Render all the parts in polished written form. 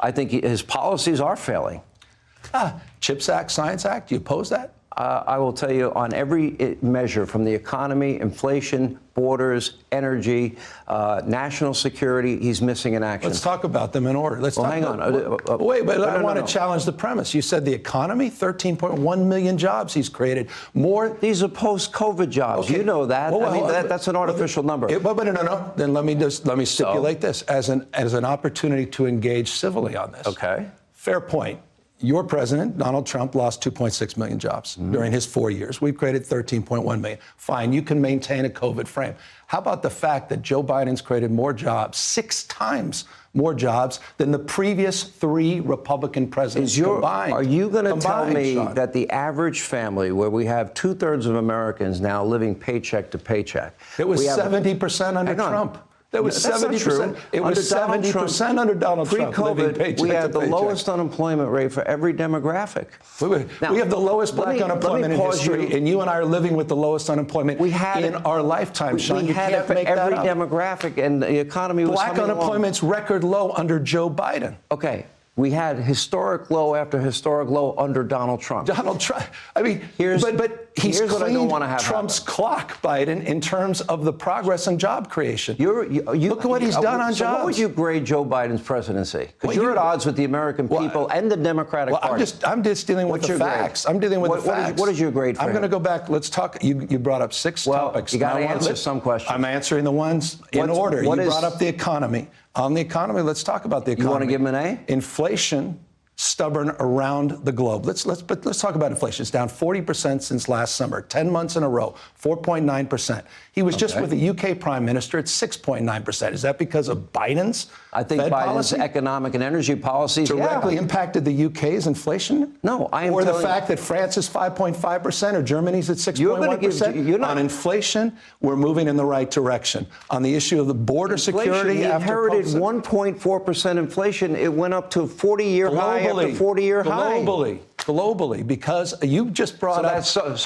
I think his policies are failing. CHIPS Act, Science Act, do you oppose that? I will tell you, on every measure, from the economy, inflation, borders, energy, national security, he's missing in action. Let's talk about them in order. Hang on. Wait, but I want to challenge the premise. You said the economy, 13.1 million jobs he's created. More. These are post-COVID jobs. Okay. You know that. That's an artificial number. No. Then let me stipulate this as an opportunity to engage civilly on this. Okay. Fair point. Your president, Donald Trump, lost 2.6 million jobs during his 4 years. We've created 13.1 million. Fine, you can maintain a COVID frame. How about the fact that Joe Biden's created more jobs, 6 times more jobs, than the previous 3 Republican presidents combined? Are you going to tell me that the average family, where we have 2/3 of Americans now living paycheck to paycheck, it was 70% under Trump? That was 70%. It was 70% under Donald Trump. Pre-COVID, we had the lowest unemployment rate for every demographic. We have the lowest black unemployment in history, and you and I are living with the lowest unemployment in our lifetime, Sean. We had it for every demographic, and the economy was black unemployment's record low under Joe Biden. Okay. We had historic low after historic low under Donald Trump. Donald Trump. I mean, but he's cleaned Trump's clock, Biden, in terms of the progress in job creation. Look at what he's done on jobs. What would you grade Joe Biden's presidency? Because you're at odds with the American people and the Democratic Party. I'm just dealing with the facts. I'm dealing with the facts. What is your grade for I'm going to go back. Let's talk. You brought up 6 topics. You got to answer some questions. I'm answering the ones in order. You brought up the economy. On the economy, let's talk about the economy. You want to give him an A? Inflation, stubborn around the globe. Let's talk about inflation. It's down 40% since last summer, 10 months in a row, 4.9%. He was just with the UK Prime Minister at 6.9%. Is that because of Biden's I think Fed Biden's policy? Economic and energy policies directly impacted the UK's inflation? No, I am. Or the fact that France is 5.5% or Germany's at 6.1%? On inflation, we're moving in the right direction. On the issue of the border security, he inherited 1.4% inflation. It went up to 40-year high after 40-year high. Globally, because you just brought up,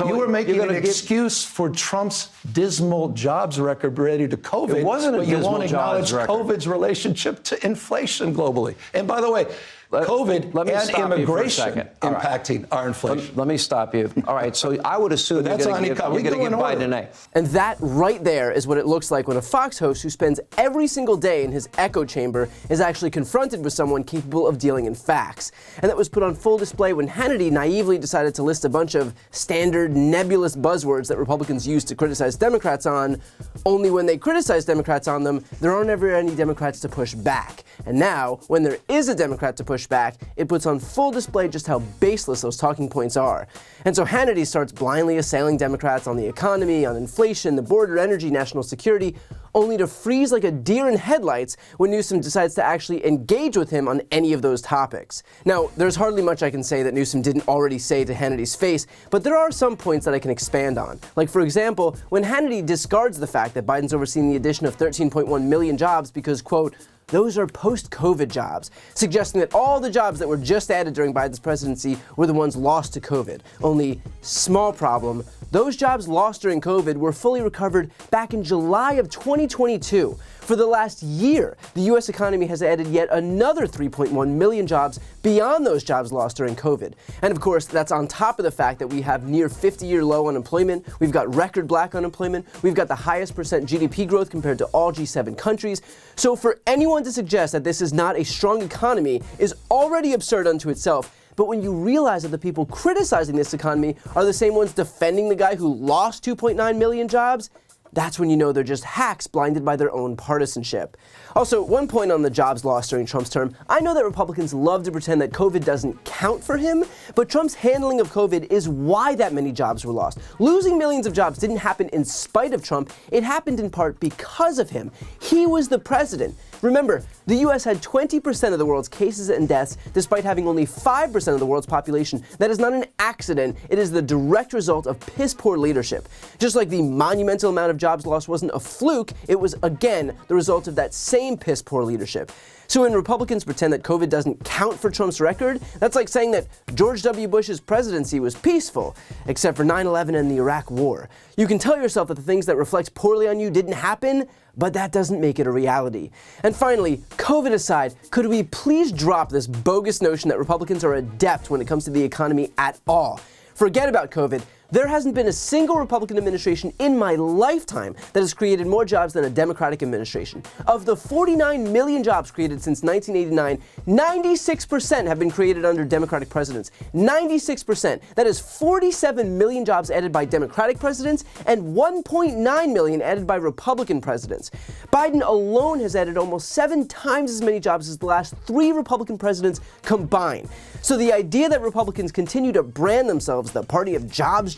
you were making an excuse for Trump's dismal jobs record related to COVID. It wasn't a but you dismal won't acknowledge jobs record. COVID's relationship to inflation globally. And by the way, COVID and immigration impacting our inflation. Let me stop you. All right, so I would assume you're going to give Biden an A. And that right there is what it looks like when a Fox host who spends every single day in his echo chamber is actually confronted with someone capable of dealing in facts. And that was put on full display when Hannity naively decided to list a bunch of standard nebulous buzzwords that Republicans use to criticize Democrats on, only when they criticize Democrats on them, there aren't ever any Democrats to push back. And now, when there is a Democrat to push back, it puts on full display just how baseless those talking points are. And so Hannity starts blindly assailing Democrats on the economy, on inflation, the border, energy, national security, only to freeze like a deer in headlights when Newsom decides to actually engage with him on any of those topics. Now, there's hardly much I can say that Newsom didn't already say to Hannity's face, but there are some points that I can expand on. Like, for example, when Hannity discards the fact that Biden's overseen the addition of 13.1 million jobs because, quote, those are post-COVID jobs, suggesting that all the jobs that were just added during Biden's presidency were the ones lost to COVID. Only, small problem, those jobs lost during COVID were fully recovered back in July of 2022. For the last year, the U.S. economy has added yet another 3.1 million jobs beyond those jobs lost during COVID. And of course, that's on top of the fact that we have near 50-year low unemployment, we've got record black unemployment, we've got the highest percent GDP growth compared to all G7 countries. So for anyone to suggest that this is not a strong economy is already absurd unto itself. But when you realize that the people criticizing this economy are the same ones defending the guy who lost 2.9 million jobs, that's when you know they're just hacks blinded by their own partisanship. Also, one point on the jobs lost during Trump's term. I know that Republicans love to pretend that COVID doesn't count for him, but Trump's handling of COVID is why that many jobs were lost. Losing millions of jobs didn't happen in spite of Trump. It happened in part because of him. He was the president. Remember, the U.S. had 20% of the world's cases and deaths, despite having only 5% of the world's population. That is not an accident. It is the direct result of piss-poor leadership. Just like the monumental amount of jobs lost wasn't a fluke, it was, again, the result of that same piss-poor leadership. So when Republicans pretend that COVID doesn't count for Trump's record, that's like saying that George W. Bush's presidency was peaceful, except for 9/11 and the Iraq War. You can tell yourself that the things that reflect poorly on you didn't happen, but that doesn't make it a reality. And finally, COVID aside, could we please drop this bogus notion that Republicans are adept when it comes to the economy at all? Forget about COVID. There hasn't been a single Republican administration in my lifetime that has created more jobs than a Democratic administration. Of the 49 million jobs created since 1989, 96% have been created under Democratic presidents. 96%. That is 47 million jobs added by Democratic presidents and 1.9 million added by Republican presidents. Biden alone has added almost 7 times as many jobs as the last 3 Republican presidents combined. So the idea that Republicans continue to brand themselves the party of jobs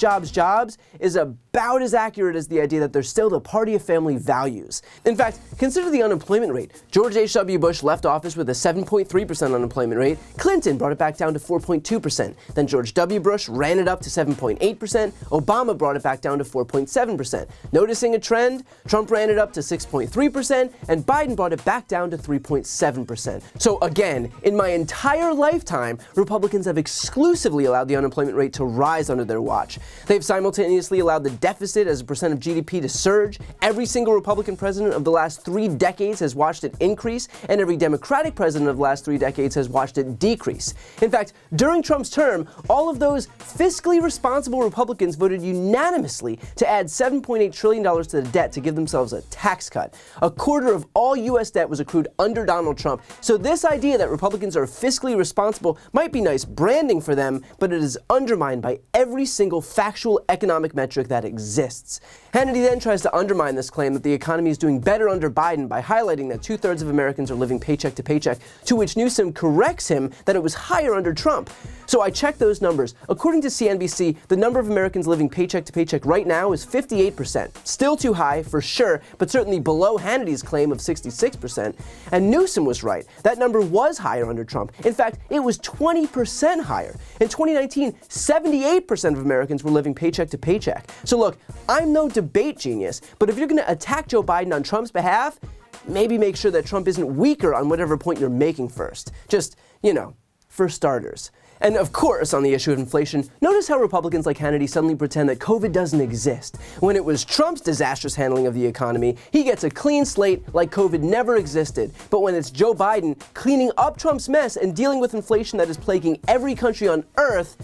is about as accurate as the idea that they're still the party of family values. In fact, consider the unemployment rate. George H.W. Bush left office with a 7.3% unemployment rate. Clinton brought it back down to 4.2%. Then George W. Bush ran it up to 7.8%. Obama brought it back down to 4.7%. Noticing a trend? Trump ran it up to 6.3%, and Biden brought it back down to 3.7%. So again, in my entire lifetime, Republicans have exclusively allowed the unemployment rate to rise under their watch. They've simultaneously allowed the deficit as a percent of GDP to surge. Every single Republican president of the last 3 decades has watched it increase, and every Democratic president of the last 3 decades has watched it decrease. In fact, during Trump's term, all of those fiscally responsible Republicans voted unanimously to add $7.8 trillion to the debt to give themselves a tax cut. A quarter of all U.S. debt was accrued under Donald Trump. So this idea that Republicans are fiscally responsible might be nice branding for them, but it is undermined by every single factual economic metric that exists. Hannity then tries to undermine this claim that the economy is doing better under Biden by highlighting that 2/3 of Americans are living paycheck to paycheck, to which Newsom corrects him that it was higher under Trump. So I checked those numbers. According to CNBC, the number of Americans living paycheck to paycheck right now is 58%. Still too high, for sure, but certainly below Hannity's claim of 66%. And Newsom was right. That number was higher under Trump. In fact, it was 20% higher. In 2019, 78% of Americans were living paycheck to paycheck. So look, I'm no debate genius, but if you're going to attack Joe Biden on Trump's behalf, maybe make sure that Trump isn't weaker on whatever point you're making first. Just, for starters. And of course, on the issue of inflation, notice how Republicans like Hannity suddenly pretend that COVID doesn't exist. When it was Trump's disastrous handling of the economy, he gets a clean slate like COVID never existed. But when it's Joe Biden cleaning up Trump's mess and dealing with inflation that is plaguing every country on earth,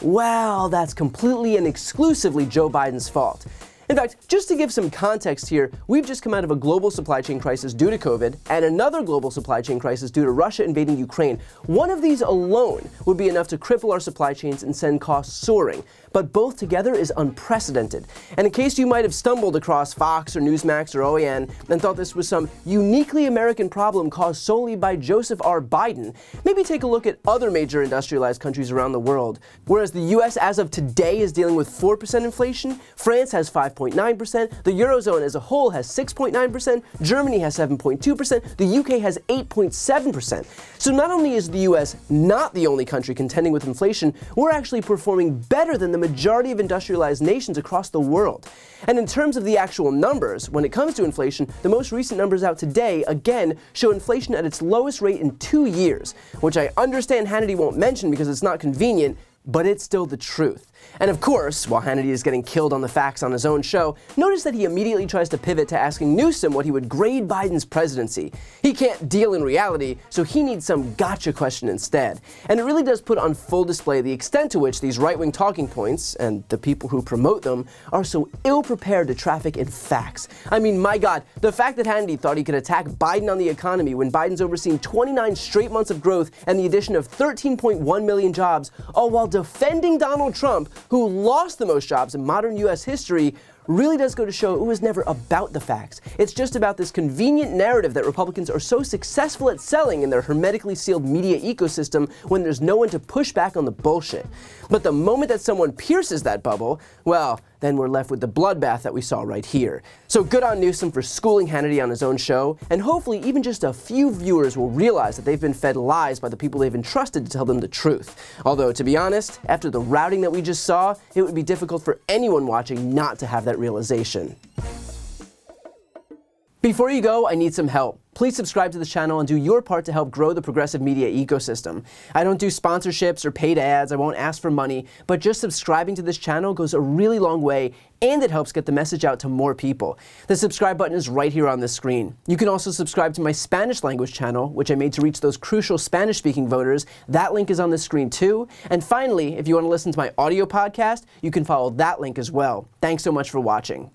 well, that's completely and exclusively Joe Biden's fault. In fact, just to give some context here, we've just come out of a global supply chain crisis due to COVID and another global supply chain crisis due to Russia invading Ukraine. One of these alone would be enough to cripple our supply chains and send costs soaring. But both together is unprecedented. And in case you might have stumbled across Fox or Newsmax or OAN and thought this was some uniquely American problem caused solely by Joseph R. Biden, maybe take a look at other major industrialized countries around the world. Whereas the US as of today is dealing with 4% inflation, France has 5.9%, the Eurozone as a whole has 6.9%, Germany has 7.2%, the UK has 8.7%. So not only is the US not the only country contending with inflation, we're actually performing better than the majority of industrialized nations across the world. And in terms of the actual numbers, when it comes to inflation, the most recent numbers out today, again, show inflation at its lowest rate in 2 years, which I understand Hannity won't mention because it's not convenient, but it's still the truth. And of course, while Hannity is getting killed on the facts on his own show, notice that he immediately tries to pivot to asking Newsom what he would grade Biden's presidency. He can't deal in reality, so he needs some gotcha question instead. And it really does put on full display the extent to which these right-wing talking points, and the people who promote them, are so ill-prepared to traffic in facts. I mean, my God, the fact that Hannity thought he could attack Biden on the economy when Biden's overseen 29 straight months of growth and the addition of 13.1 million jobs, all while defending Donald Trump, who lost the most jobs in modern U.S. history, really does go to show it was never about the facts. It's just about this convenient narrative that Republicans are so successful at selling in their hermetically sealed media ecosystem when there's no one to push back on the bullshit. But the moment that someone pierces that bubble, well, then we're left with the bloodbath that we saw right here. So good on Newsom for schooling Hannity on his own show, and hopefully even just a few viewers will realize that they've been fed lies by the people they've entrusted to tell them the truth. Although, to be honest, after the routing that we just saw, it would be difficult for anyone watching not to have that realization. Before you go, I need some help. Please subscribe to this channel and do your part to help grow the progressive media ecosystem. I don't do sponsorships or paid ads, I won't ask for money, but just subscribing to this channel goes a really long way, and it helps get the message out to more people. The subscribe button is right here on this screen. You can also subscribe to my Spanish language channel, which I made to reach those crucial Spanish-speaking voters. That link is on the screen too. And finally, if you want to listen to my audio podcast, you can follow that link as well. Thanks so much for watching.